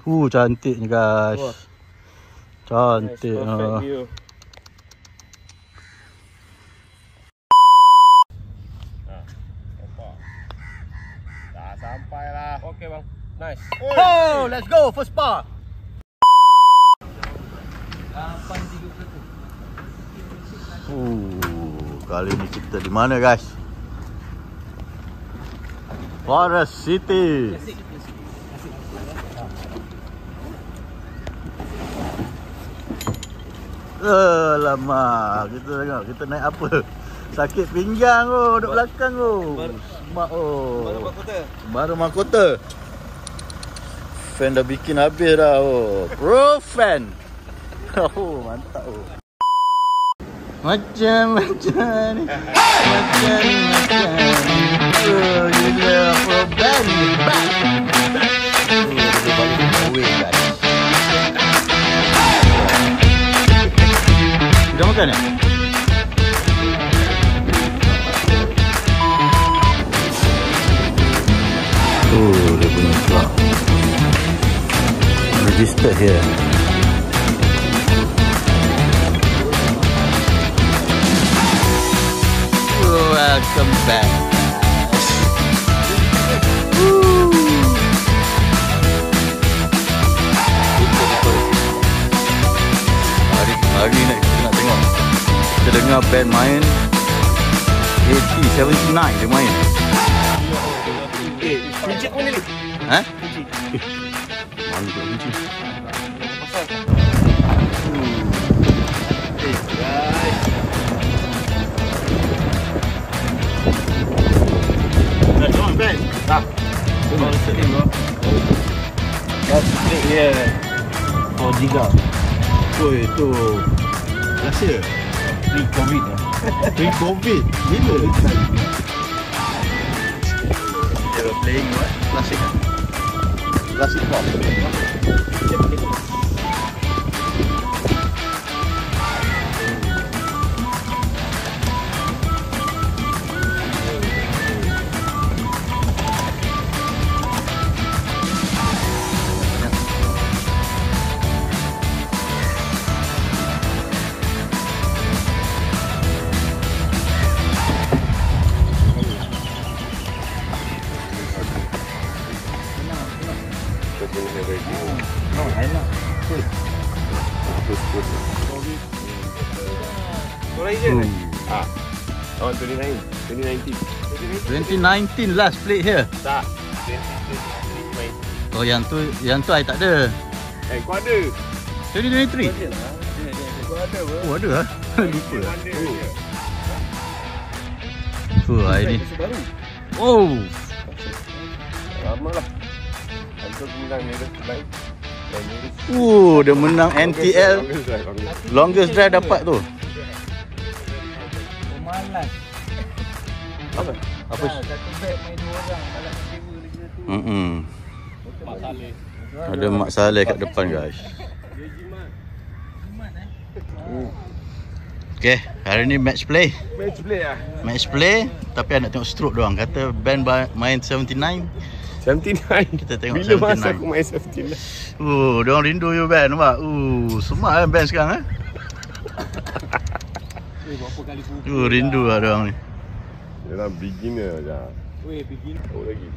Cantiknya guys. Wah. Cantik. Nice, perfect view. Nampak. Dah sampai lah. Okey bang. Nice. Oh, let's go first par. 8.31. Kali ni kita di mana guys? Forest City. Lama kita tengok kita naik apa? Sakit pinggang oh, duduk belakang oh. Semak oh. Baru mahkota. Fan dah bikin habis dah oh. Pro fan. Oh, mantap oh. Macam-macam ni. Macam-macam ni. Oh, gila pro band ni. Back. Oh, dia balik away guys. Dah makan ya? Oh, dia punya club. Register here. Welcome back. Hari ni kita nak tengok. Kita dengar band main 8079 dia main. Kunci mana ni? Ha? Mana tu kunci? Dah join band? Dah. Baru sedih bro. Dah straight dia. 4 giga. Oi tu. Rasa pre-covid lah. Pre-covid? Bila dia were playing what? Classic kan? Classic pop. Tahun 2019 last played here. Tak. 2023 main. Oh yang tu I tak ada. Kau ada. 2023. Kau ada apa? Oh ada ah. Lupa. I ni. Oh. Lama lah. Antum menang ni baik. Dia menang NTL. Longest drive dapat tu. Malas. Apa? Satu beg main 2 orang. Malas sewa lagi tu. Mak Saleh. Ada Mak Saleh kat depan guys. Okay, hari ni match play. Match play lah. Match play, tapi I nak tengok stroke doang. Kata band main 79. 79. Kita tengok bila 79. masa aku main 79. Diorang rindu you band nampak. Semua kan band sekarang eh. Berapa kali Rindu lah diorang ni. Dia beginner je. begini. Tahu lagi.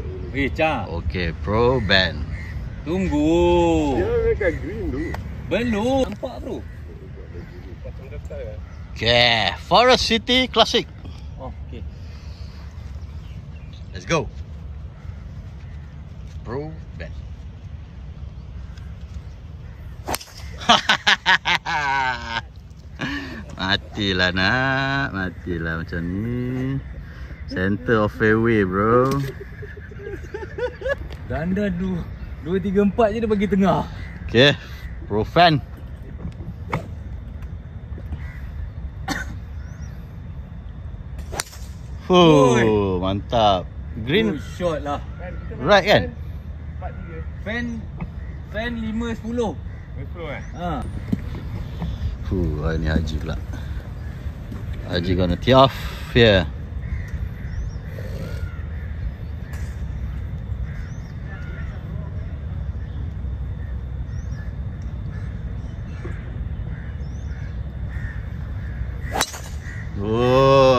Cak. Okay, pro band. Tunggu. Dia mereka green dulu. Belum. Nampak bro. Pasang daftar ya. Okay, Forest City Classic. Oh, okay. Let's go. Pro band. Matilah nak. Matilah macam ni. Center of fairway bro. Ganda 2, 3, 4 je dia bagi tengah. Okay, pro fan. Mantap. Green Shot lah. right kan? Fan 5-10. 10 Ha. Hari ni Haji pula. Haji gonna tee off here.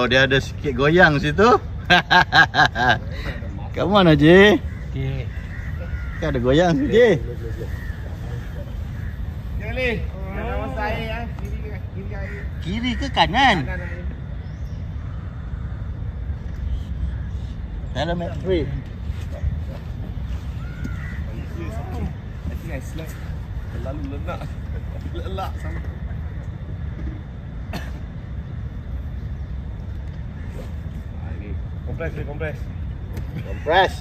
dia ada sikit goyang situ. Come on Haji. Okey. Kan ada goyang sikit. Kali. Jangan masa air ah. Kiri air. Kiri ke kanan? Kanan air. Dalam mat free. I think I slept. Terlalu lenak. Lelak sama. Kompres ni, kompres. Compress.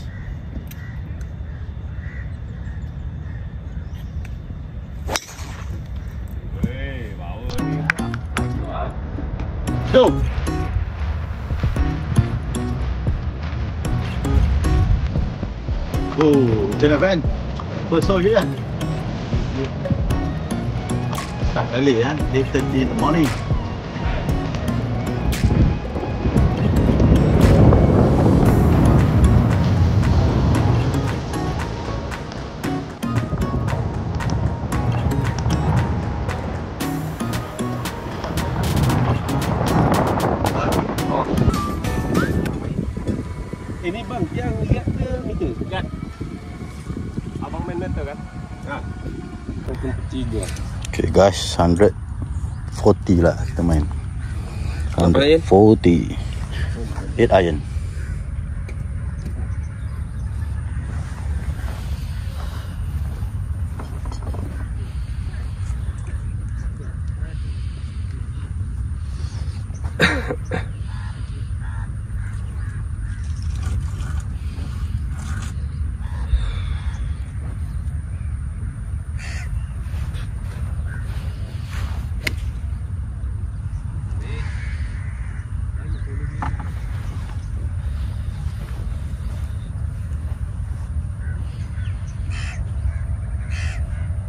Weh, power ni. Go. Oh, macam mana Ben? First hole je lah. Start early kan, 8:30 in the morning. Ini bang, yang lihat ke meter? Lihat. Abang main meter kan? Ha. Mungkin kecil dia. Okay guys, 140 lah kita main. Berapa iron? 140. 8 iron.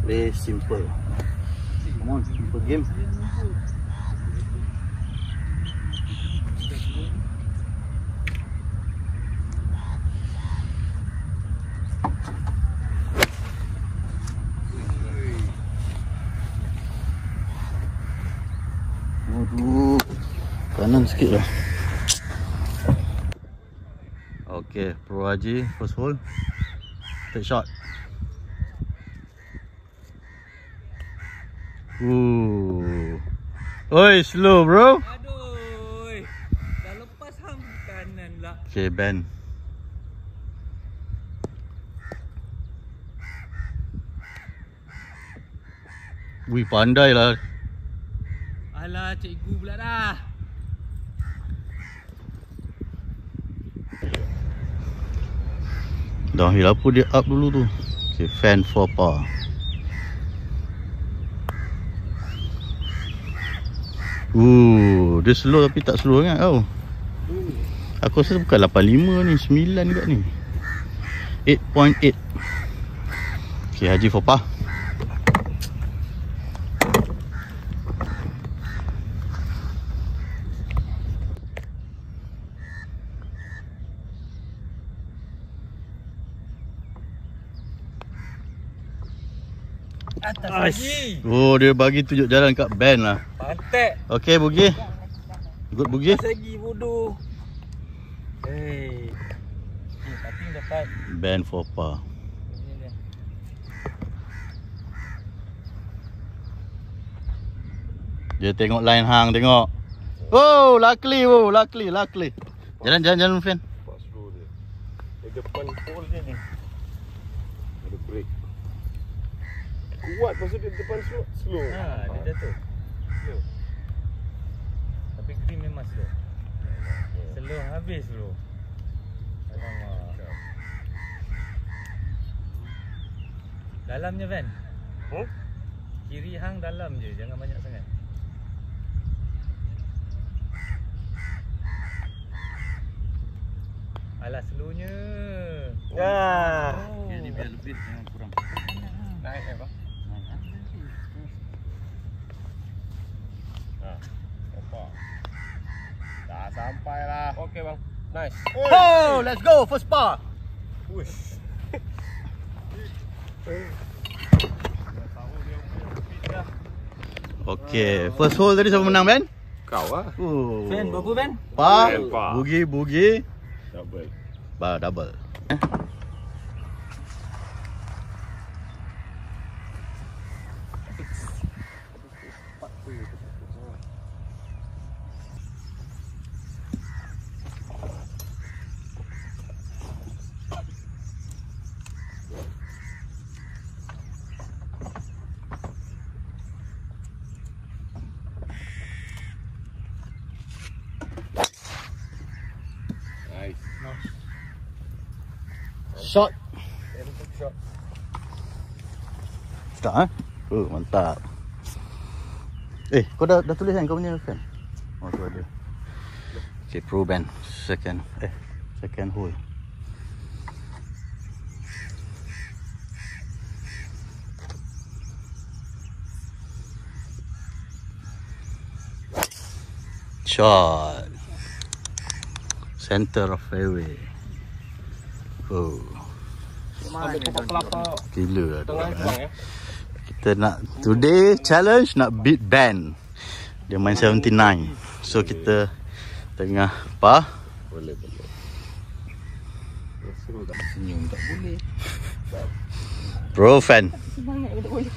Play simple. Come on, simple game. Waduh, kanan sikit lah. Okay, Pro Haji, first hole. Take shot. Oi, slow bro. Aduh. Dah lepas hang kanan lah. Okay, Ben. Wih, pandai lah. Alah, cikgu pula dah. Dah hilang apa dia up dulu tu. Okay, fan for par. Dia slow tapi tak slow sangat tau. Aku rasa bukan 85 ni, 9 juga ni. 8.8. Okay, Haji for par. Atas lagi. Oh, dia bagi tunjuk jalan kat Ben lah. Pantek. Okay, Bugi. Good Bugi. Atas lagi bodoh. Hey. Tapi dapat. Ben for par. Dia tengok line hang, tengok. Oh, luckily, luckily. Jalan, friend. Pas slow dia. Di depan pole dia ni. Ada break. Kuat pasal dia depan slow. Ha, dia jatuh. Slow. Tapi green memang slow. Slow habis slow. Alamak. Dalamnya Van. Kiri hang dalam je, jangan banyak sangat. Alah slownya. Ya. Jadi biar lebih, jangan kurang. Naik apa? Dah sampai lah. Okey bang. Nice. Oh, let's go first par. Push. Okay, first hole tadi siapa menang Ben? Kau lah. Fan, berapa fan? Par, Fan, par. bugi. Double. Bar double. Nice. Shot. Very good shot. Start mantap. Kau dah tulis kan kau punya fan? Oh tu ada. Okay, Pro Band second hole. Shot. Center of fairway. Oh. Ambil pokok kelapa. Gila lah tu, Tengah buang ya. Kita nak today challenge nak beat Ben. Dia main 79. So kita tengah par. Boleh. Senyum tak boleh. Pro fan. Semangat tak boleh.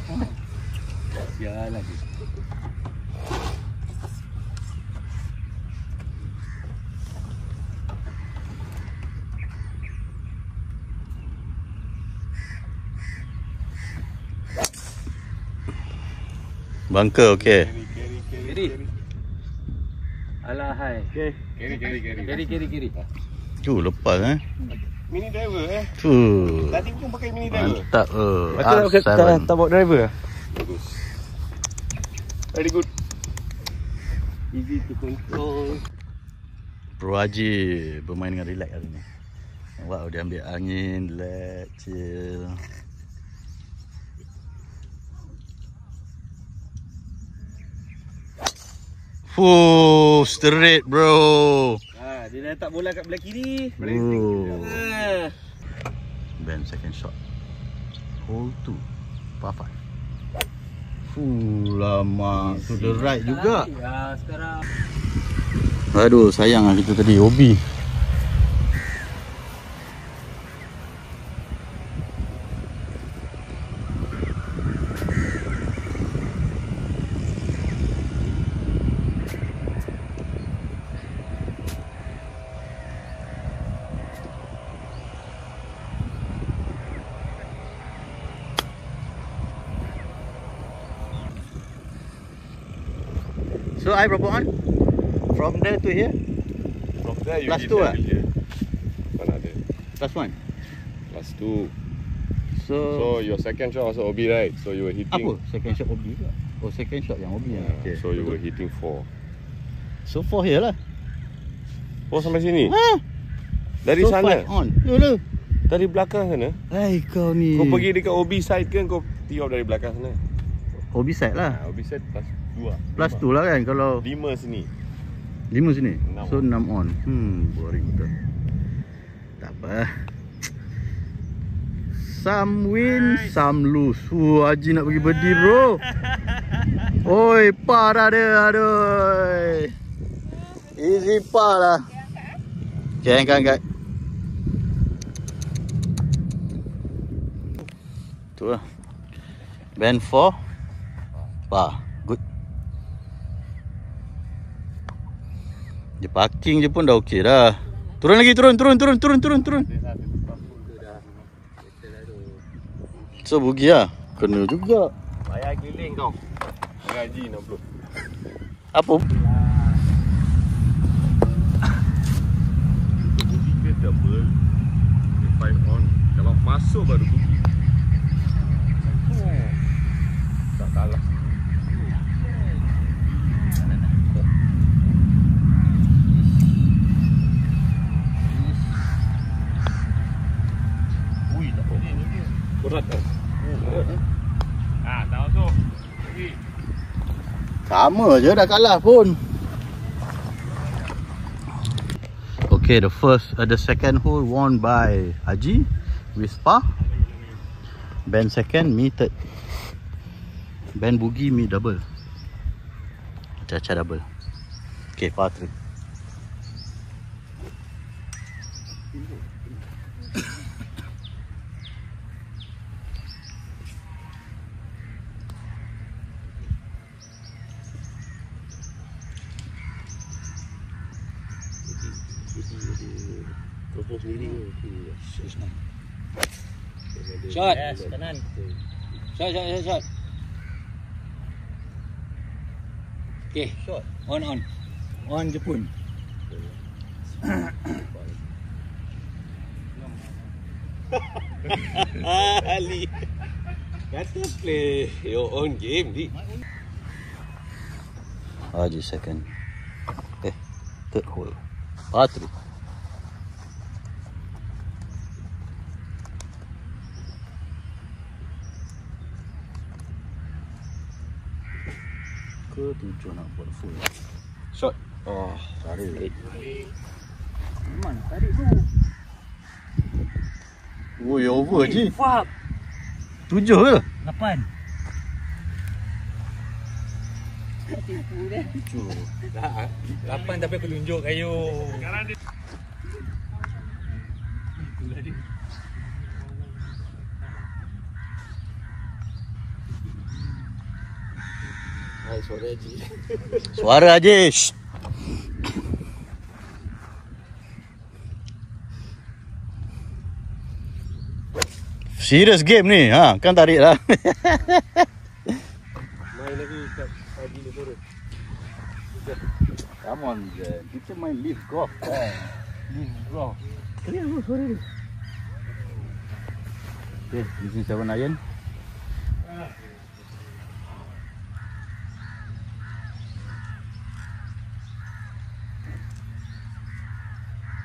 Sial lagi. Bunker okey. Kiri. Alah hai. Okay. Kiri. Tu lepas Mini driver Tu. Tadi pun pakai mini driver. Mantap tak bawa driver? Bagus. Very good. Easy to control. Pro Haji bermain dengan relax hari ni. Wow, dia ambil angin, relax, chill. Fuh, straight bro. Dia letak bola kat belah kiri. Ben second shot. Hole 2. Par 5. Fuh, lama. To the right juga. Ya, sekarang. Aduh, sayang lah kita tadi OB. So I berapa on? From there to here? From there you Plus hit 2 there, here. Mana ada? Plus 1. Plus 2. So your second shot also OB, right? So you were hitting. apa? Second shot OB juga? Oh, second shot yang OB Yeah, okay. so you were hitting 4. So 4 here lah. Oh sampai sini? Dari So sana? 5 on. Yolah. Dari belakang sana? Hai kau ni. Kau pergi dekat OB side ke kau tee off dari belakang sana? OB side lah. OB side plus 2. Plus 2 lah kan kalau 5 sini. 5 sini. 6 So 6 on. Boring betul. Tak apa. Some win, some lose. Haji nak pergi birdie bro. Oi, par dah dia. Aduh. Easy par lah. Okay, angkat. Tu lah. Band 4. Par. Good. Dia parking je pun dah okey dah. Turun lagi, turun. So bugi lah. Kena juga. Bayar giling kau. Gaji 60. Apa? Bugi ke double. 5 on. Kalau masuk baru bugi. Tak kalah. Ui, tak boleh ni dia. Berat kan? Tak masuk. Lagi. Sama je dah kalah pun. Okay, the second hole won by Haji with par. Ben second, me third. Ben boogie, me double. Caca double. Okay, par 3. Shot. Yes, kanan. Shot. Okay. Shot. On je pun. Ali. Kata play your own game, Di. Haji second. Third hole. Par 3. Ke 7 nak buat full. Shot. Oh, Tarik. Mana tarik tu? Oi, over je. Fuck. 7 ke? 8. dah. 8 tapi aku tunjuk kayu. Hai, suara Haji. Suara Ajish. Serious game ni. Ha, kan tarik lah. Main lagi kat pagi ni sore. Come on, kita main live golf. Live golf. Clear tu suara dia. Okay, this is 7 iron.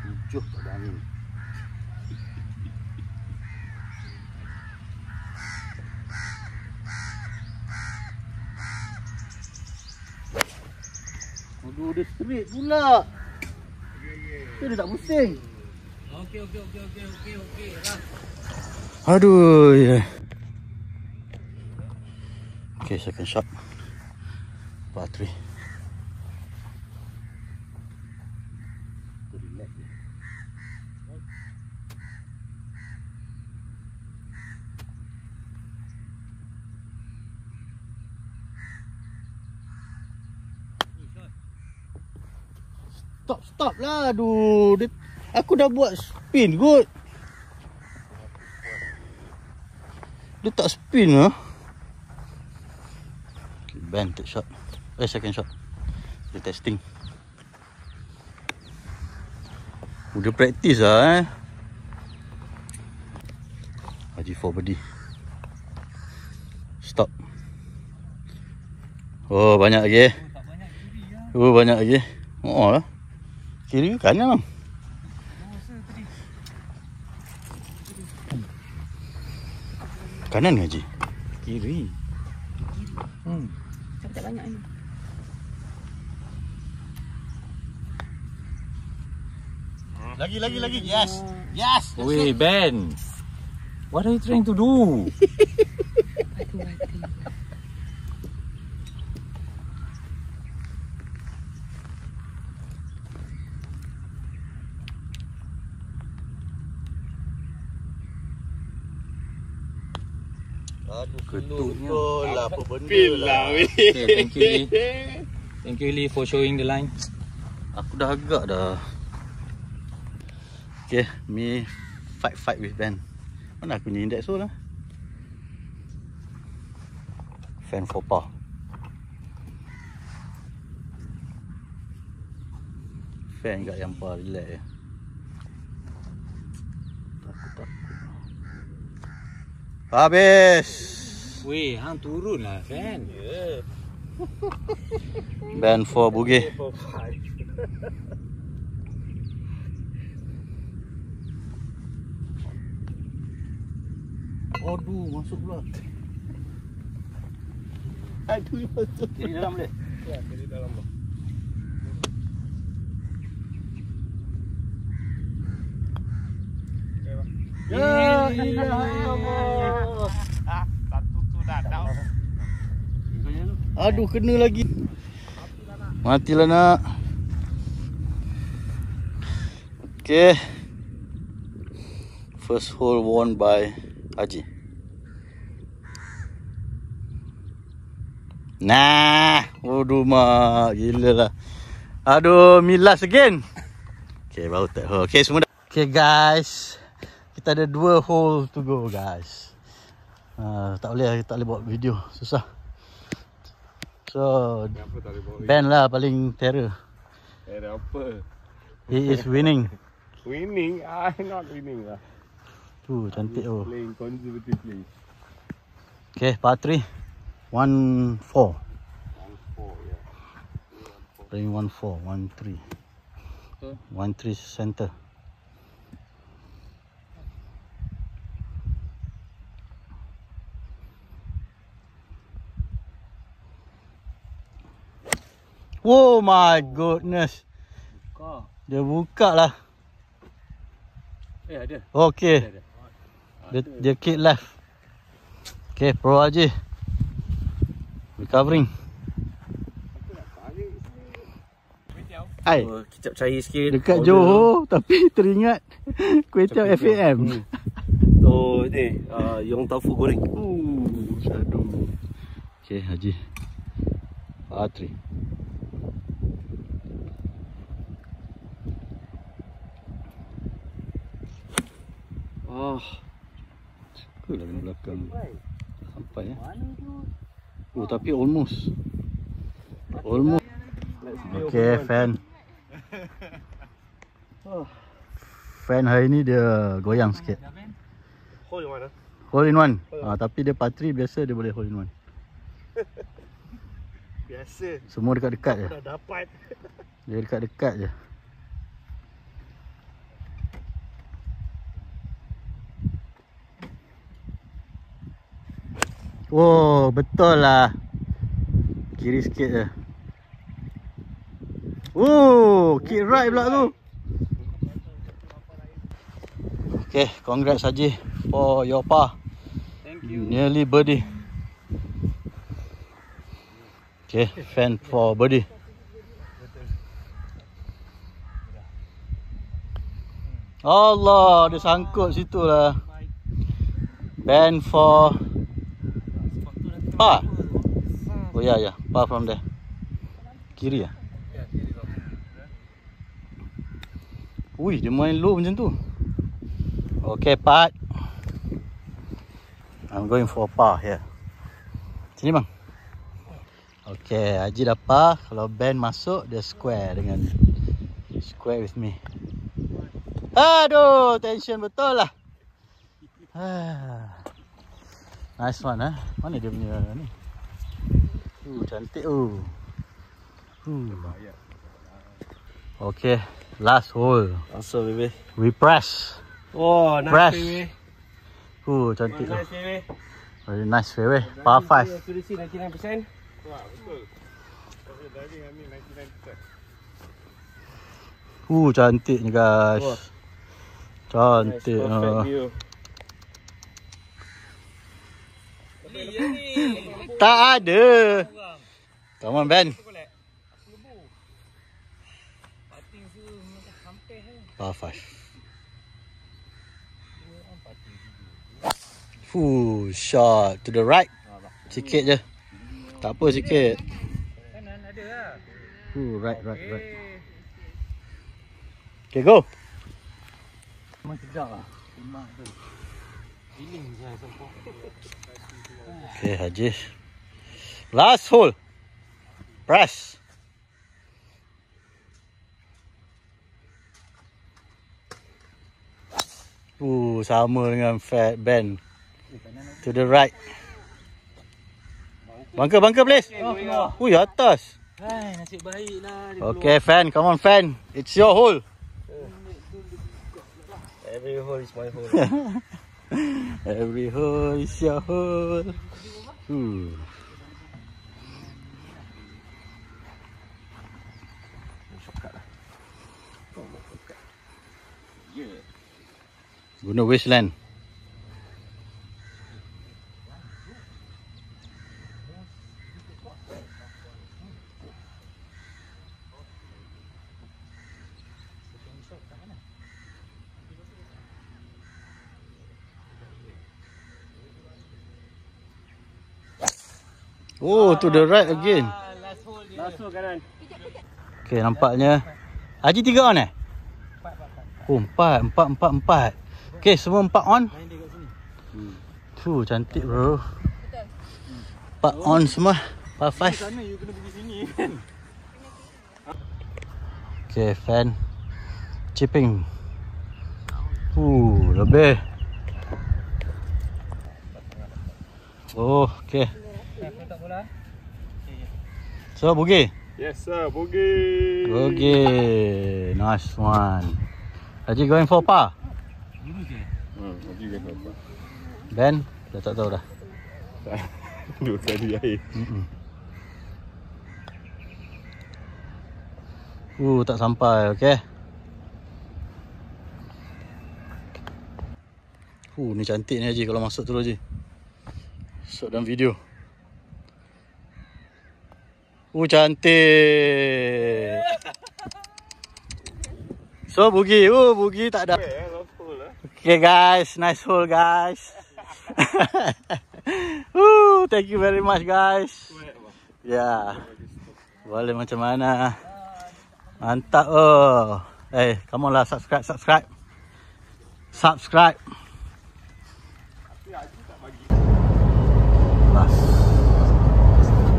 Tujuh tak ada angin. Aduh, dia straight pula. Dia tak pusing. Okey. Lah. Aduh, ya. Okay, second shot. Par 3. Stop lah. Aduh, aku dah buat spin kot. Dia tak spin lah. Okay, ban third shot. Second shot. Dia testing. Udah practice lah Haji 4 birdie. Stop. Oh, banyak lagi. Oh, banyak lagi. Oh lah. Kiri ke kanan lah. Kanan Haji? Kiri. Tak banyak ni. Lagi. Yes. Weh, Ben. What are you trying to do? Aduh, ketutnya. Lah, apa benda Pin lah. lah. Okay, thank you Lee. Thank you Lee for showing the line. Aku dah agak dah. Okay, me fight with Ben. Mana aku ni index hole lah. Fan for par. Fan kat yang par, relax je. Takut. Habis. Weh, hang turun lah Fan. Ben for bugis. Aduh, masuk pula. Aduh, masuk. Jadi dalam boleh? Ya, jadi dalam lah. Ya, ilah. Satu tu dah down. Aduh, kena lagi. Matilah nak. Okay. First hole won by Haji. Nah, waduh mak, gila lah. Aduh, milas again. Okay, baru tak hole. Okay, semua dah. Okay guys, kita ada 2 hole to go guys. Tak boleh buat video, susah. So, Ben lah paling terror. Apa? He is winning. Winning? I'm not winning lah. Cantik oh. Playing conservatively. Okay, par 3. 1-4. 1-4, yeah. Playing 1-4, 1-3. 1-3 center. Oh my goodness. Dia buka lah. Ada. Okay. Dia kick left. Okay, Pro Haji. Recovering. Hai. Kicap cair sikit. Dekat Johor tapi teringat Kuitiau FAM. Oh, ni. Yong Taufu goreng. Aduh. Okay, Haji. Par 3. Suka lah kena belakang. Sampai ya. Tapi almost. Okay, fan. Fan hari ni dia goyang sikit. Hole mana? Hole in one. Tapi dia par 3 biasa dia boleh hole in one. Biasa. Semua dekat-dekat je. Dah dapat. Dia dekat-dekat je. Oh, betul lah. Kiri sikit je. Oh, kick right pula tu. Okay, congrats Haji for your par. Thank you. Nearly birdie. Okay, fan for birdie. Allah, dia sangkut situ lah. Ban for par. Oh ya, par from there. Kiri ya? Ui, dia main low macam tu. Okay, part. I'm going for par here. Sini bang. Okay, Haji dah par. Kalau Ben masuk, dia square dengan square with me. Aduh, tension betul lah. Nice one eh. Mana dia punya ni? Cantik Okay, last hole. Asal baby. We press. Oh, nice Press. baby. Cantik Nice baby. Very nice fairway. Par 5. Accuracy 99%. Wah, betul. Kalau driving I mean 99%. Cantiknya guys. Wah. Cantik. Nice, perfect view. Tak ada. Come on Ben. Par 5. Shot to the right. Sikit je. Tak apa sikit. Kanan ada lah. Right. Okay, go. Memang sedap lah. Memang tu. Okay, Haji. Last hole. Press. Sama dengan fat Ben. To the right. Bunker please. Ui, atas. Hai, nasib baik lah. Okay, fan. Come on, fan. It's your hole. Every hole is my hole. Every hole is your hole. Guna wasteland. Oh, to the right again. Masuk kanan. Okay, nampaknya Haji 3 on eh? Oh, 4. Okay, semua 4 on. Cantik bro. 4 on semua. Par 5. Sana you kena pergi sini kan. Okay, fan chipping. Lebih. Oh, okay. So, bogey. Yes sir, bogey. Okay, nice one. Haji going for par. Haji kan apa? Ben, dah tak tahu dah. 2 kali air. Tak sampai, okay. Ni cantik ni Haji kalau masuk tu Haji. Masuk dalam video. Cantik. So, bogey. Bogey tak ada. Okay guys, nice hole guys. Thank you very much guys. Ya. Boleh macam mana. Mantap come on lah, subscribe.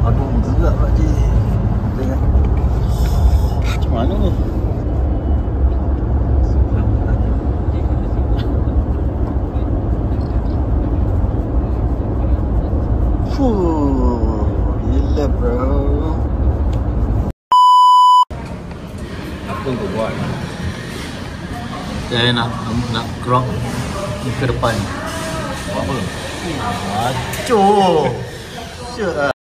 Aduh, gerak Haji. Tengok. Macam mana ni? Gila bro. Apa yang kau buat? Saya nak crop ke depan. Buat apa? Acuh. Sure.